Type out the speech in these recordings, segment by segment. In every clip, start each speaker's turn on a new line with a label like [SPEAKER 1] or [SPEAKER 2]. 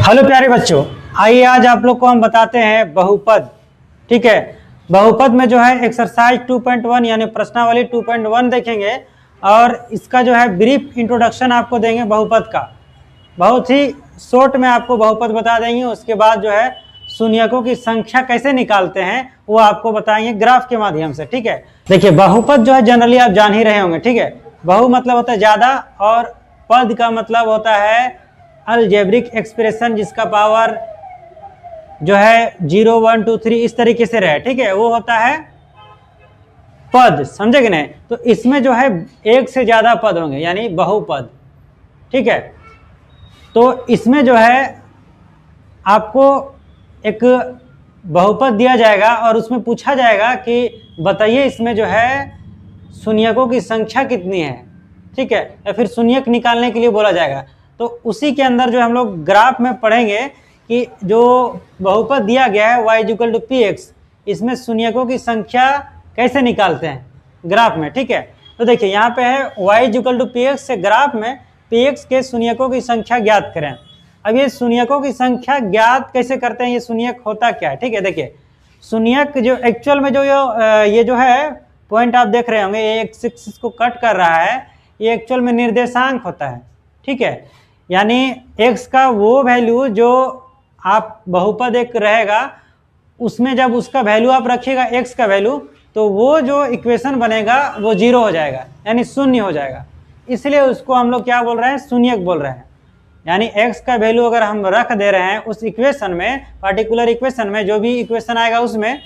[SPEAKER 1] Hello प्यारे बच्चों, आइए आज आप लोग को हम बताते हैं बहुपद। ठीक है, बहुपद में जो है एक्सरसाइज 2.1 यानी प्रश्नावली 2.1 देखेंगे और इसका जो है ब्रीफ इंट्रोडक्शन आपको देंगे बहुपद का। बहुत ही शॉर्ट में आपको बहुपद बता देंगे। उसके बाद जो है शून्यकों की संख्या कैसे निकालते हैं वो आपको बताएंगे ग्राफ के माध्यम से। ठीक है, देखिए बहुपद जो है जनरली आप जान ही रहे होंगे। ठीक है, बहु मतलब होता है ज्यादा और पद का मतलब होता है अलजेब्रिक एक्सप्रेशन जिसका पावर जो है 0, 1, 2, 3 इस तरीके से रहे। ठीक है, वो होता है पद, समझे कि नहीं। तो इसमें जो है एक से ज्यादा पद होंगे यानी बहुपद। ठीक है, तो इसमें जो है आपको एक बहुपद दिया जाएगा और उसमें पूछा जाएगा कि बताइए इसमें जो है शून्यकों की संख्या कितनी है। ठीक है, या फिर शून्यक निकालने के लिए बोला जाएगा। तो उसी के अंदर जो हम लोग ग्राफ में पढ़ेंगे कि जो बहुपद दिया गया है y = px, इसमें शून्यकों की संख्या कैसे निकालते हैं ग्राफ में। ठीक है, तो देखिए यहाँ पे है y = px से ग्राफ में px के शून्यकों की संख्या ज्ञात करें। अब ये शून्यकों की संख्या ज्ञात कैसे करते हैं, ये शून्यक होता क्या है। ठीक है, देखिए शून्यक जो एक्चुअल में जो ये जो है पॉइंट आप देख रहे होंगे, ये एक्स एक्सिस को कट कर रहा है, ये एक्चुअल में निर्देशांक होता है। ठीक है, यानी x का वो वैल्यू जो आप बहुपद एक रहेगा उसमें जब उसका वैल्यू आप रखिएगा x का वैल्यू, तो वो जो इक्वेशन बनेगा वो 0 हो जाएगा यानी शून्य हो जाएगा। इसलिए उसको हम लोग क्या बोल रहे हैं, शून्यक बोल रहे हैं। यानी x का वैल्यू अगर हम रख दे रहे हैं उस इक्वेशन में, पार्टिकुलर इक्वेशन में, जो भी इक्वेशन आएगा उसमें,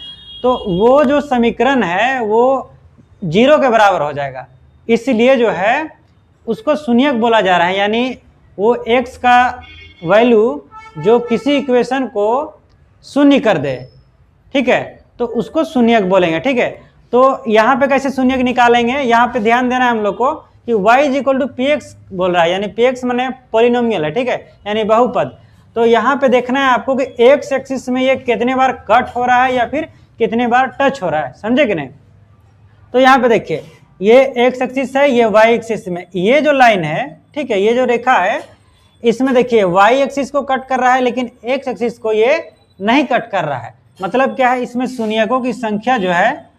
[SPEAKER 1] तो वो जो समीकरण है वो 0 के बराबर हो जाएगा। इसलिए जो है उसको शून्यक बोला जा रहा है। यानी वो x का वैल्यू जो किसी इक्वेशन को शून्य कर दे, ठीक है, तो उसको शून्यक बोलेंगे। ठीक है, तो यहाँ पे कैसे शून्यक निकालेंगे, यहाँ पे ध्यान देना है हम लोग को कि y = px बोल रहा है, यानी px माने पॉलिनोमियल है। ठीक है, यानी बहुपद। तो यहाँ पे देखना है आपको कि x एक्सिस में ये कितने बार कट हो रहा है या फिर कितने बार टच हो रहा है, समझे कि नहीं। तो यहाँ पे देखिए ये x एक्सिस है, ये y एक्सिस में ये जो लाइन है, ठीक है, ये जो रेखा है इसमें देखिए y एक्सिस को कट कर रहा है लेकिन x एक्सिस को ये नहीं कट कर रहा है। मतलब क्या है, इसमें शून्यकों की संख्या जो है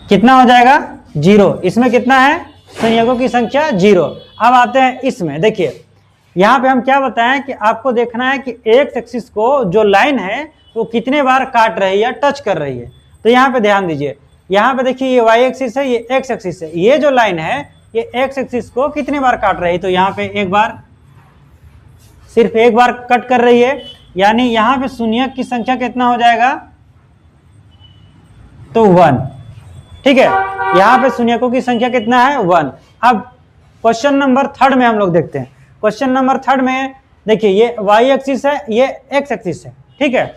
[SPEAKER 1] कितना हो जाएगा, 0। इसमें कितना है, शून्यकों की संख्या 0। अब आते हैं इसमें, देखिए यहाँ पे हम क्या बताएं कि आपको देखना है कि x एक्सिस को जो लाइन है वो कितने बार काट रही है या टच कर रही है। तो यहाँ पे ध्यान दीजिए, यहाँ पे देखिए ये y एक्सिस है, ये x एक्सिस है, ये जो लाइन है ये x एक्सिस को कितने बार काट रही है। तो यहाँ पे एक बार, सिर्फ एक बार कट कर रही है, यानी यहाँ पे शून्यक की संख्या कितना हो जाएगा, तो 1। ठीक है, यहाँ पे शून्यकों की संख्या कितना है, 1। अब क्वेश्चन नंबर 3 में हम लोग देखते हैं। क्वेश्चन नंबर 3 में देखिए ये y एक्सिस है, ये x एक्सिस है। ठीक है,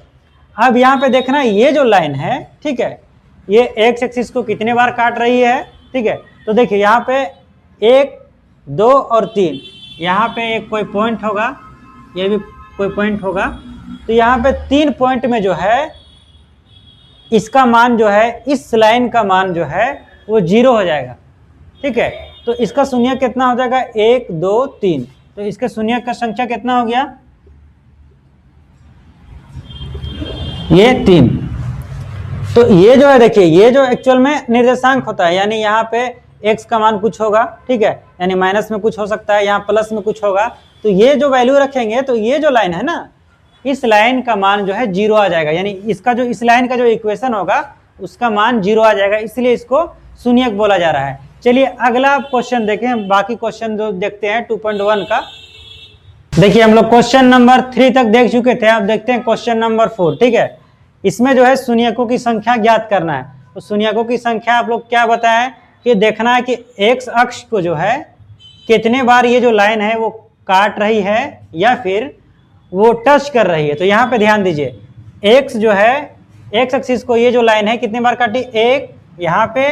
[SPEAKER 1] अब यहाँ पे देखना है ये जो लाइन है, ठीक है, ये x एक्सिस को कितने बार काट रही है। ठीक है, तो देखिए यहाँ पे 1, 2 और 3, यहाँ पे एक कोई पॉइंट होगा, ये भी कोई पॉइंट होगा। तो यहाँ पे 3 पॉइंट में जो है इसका मान जो है, इस लाइन का मान जो है वो 0 हो जाएगा। ठीक है, तो इसका शून्यक कितना हो जाएगा, 1, 2, 3। तो इसके शून्यक का संख्या कितना हो गया, ये 3। तो ये जो है देखिए ये जो एक्चुअल में निर्देशांक होता है, यानी यहाँ पे x का मान कुछ होगा, ठीक है, यानी माइनस में कुछ हो सकता है, यहाँ प्लस में कुछ होगा। तो ये जो वैल्यू रखेंगे तो ये जो लाइन है ना, इस लाइन का मान जो है 0 आ जाएगा। यानी इसका जो इस लाइन का जो इक्वेशन होगा उसका मान 0 आ जाएगा, इसलिए इसको शून्यक बोला जा रहा है। चलिए अगला क्वेश्चन देखें, बाकी क्वेश्चन जो देखते हैं 2.1 का। देखिए हम लोग क्वेश्चन नंबर 3 तक देख चुके थे, अब देखते हैं क्वेश्चन नंबर 4। ठीक है, इसमें जो है शून्यकों की संख्या ज्ञात करना है। तो शून्यकों की संख्या आप लोग क्या बताएं कि देखना है कि x अक्ष को जो है कितने बार ये जो लाइन है वो काट रही है या फिर वो टच कर रही है। तो यहाँ पे ध्यान दीजिए, x जो है x एक्सिस को ये जो लाइन है कितने बार काटी, 1 यहाँ पे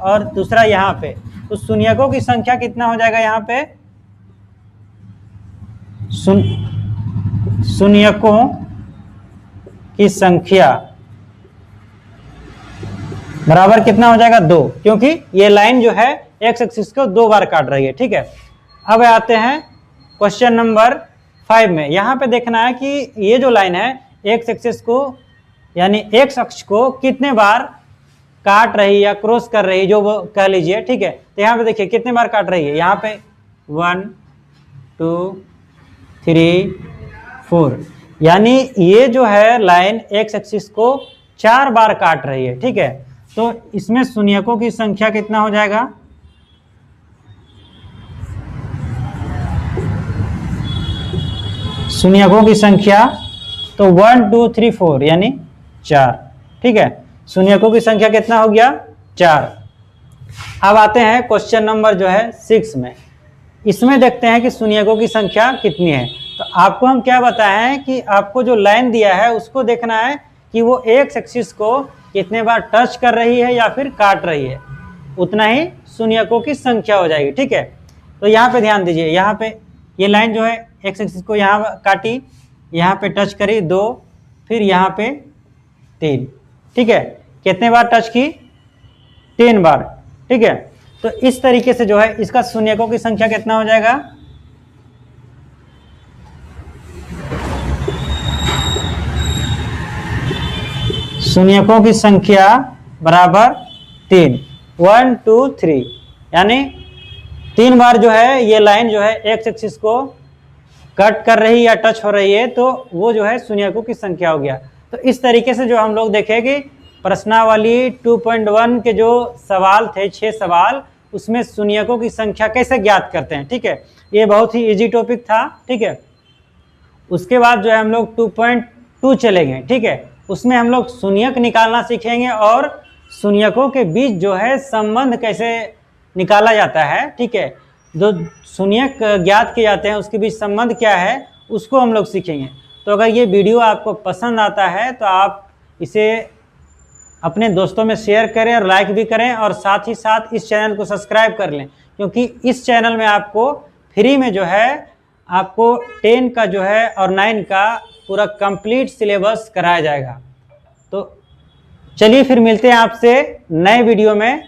[SPEAKER 1] और दूसरा यहाँ पे। तो शून्यकों की संख्या कितना हो जाएगा, यहाँ पे शून्यकों की संख्या बराबर कितना हो जाएगा, 2, क्योंकि ये लाइन जो है x एक्सिस को 2 बार काट रही है। ठीक है, अब आते हैं क्वेश्चन नंबर 5 में। यहाँ पे देखना है कि ये जो लाइन है एक्स एक्सिस को यानी एक्स अक्ष को कितने बार काट रही या क्रॉस कर रही, जो वो कह लीजिए, ठीक है। तो यहाँ पे देखिए कितने बार काट रही है, यहाँ पे 1 2 3 4, यानी ये जो है लाइन एक्स एक्सिस को 4 बार काट रही है, ठीक है। तो इसमें शून्यकों की संख्या कितना हो जाएगा, शून्यकों की संख्या तो 1 2 3 4 यानी 4, ठीक है। शून्यकों की संख्या कितना हो गया, 4। अब आते हैं क्वेश्चन नंबर जो है 6 में। इसमें देखते हैं कि शून्यकों की संख्या कितनी है। तो आपको हम क्या बताए हैं कि आपको जो लाइन दिया है उसको देखना है कि वो एक्स एक्सिस को कितने बार टच कर रही है या फिर काट रही है, उतना ही शून्यकों की संख्या हो जाएगी, ठीक है। तो यहाँ पे ध्यान दीजिए, यहाँ पे ये लाइन जो है एक्स एक्सिस को यहाँ काटी, यहाँ पे टच करी 2, फिर यहाँ पे 3, ठीक है। कितने बार टच की, 3 बार, ठीक है। तो इस तरीके से जो है इसका शून्यकों की संख्या कितना हो जाएगा, शून्यकों की संख्या बराबर 3, 1 2 3, यानी 3 बार जो है ये लाइन जो है एक्स एक्सिस को कट कर रही या टच हो रही है, तो वो जो है शून्यकों की संख्या हो गया। तो इस तरीके से जो हम लोग देखेंगे प्रश्नावली 2.1 के जो सवाल थे 6 सवाल, उसमें शून्यकों की संख्या कैसे ज्ञात करते हैं, ठीक है। ये बहुत ही इजी टॉपिक था, ठीक है। उसके बाद जो है हम लोग 2.2 चलेंगे, ठीक है। उसमें हम लोग शून्यक निकालना सीखेंगे और शून्यकों के बीच जो है संबंध कैसे निकाला जाता है, ठीक है। जो शून्यक ज्ञात किए जाते हैं उसके बीच संबंध क्या है उसको हम लोग सीखेंगे। तो अगर ये वीडियो आपको पसंद आता है तो आप इसे अपने दोस्तों में शेयर करें और लाइक भी करें, और साथ ही साथ इस चैनल को सब्सक्राइब कर लें, क्योंकि इस चैनल में आपको फ्री में जो है आपको 10 का जो है और 9 का पूरा कंप्लीट सिलेबस कराया जाएगा। तो चलिए फिर मिलते हैं आपसे नए वीडियो में,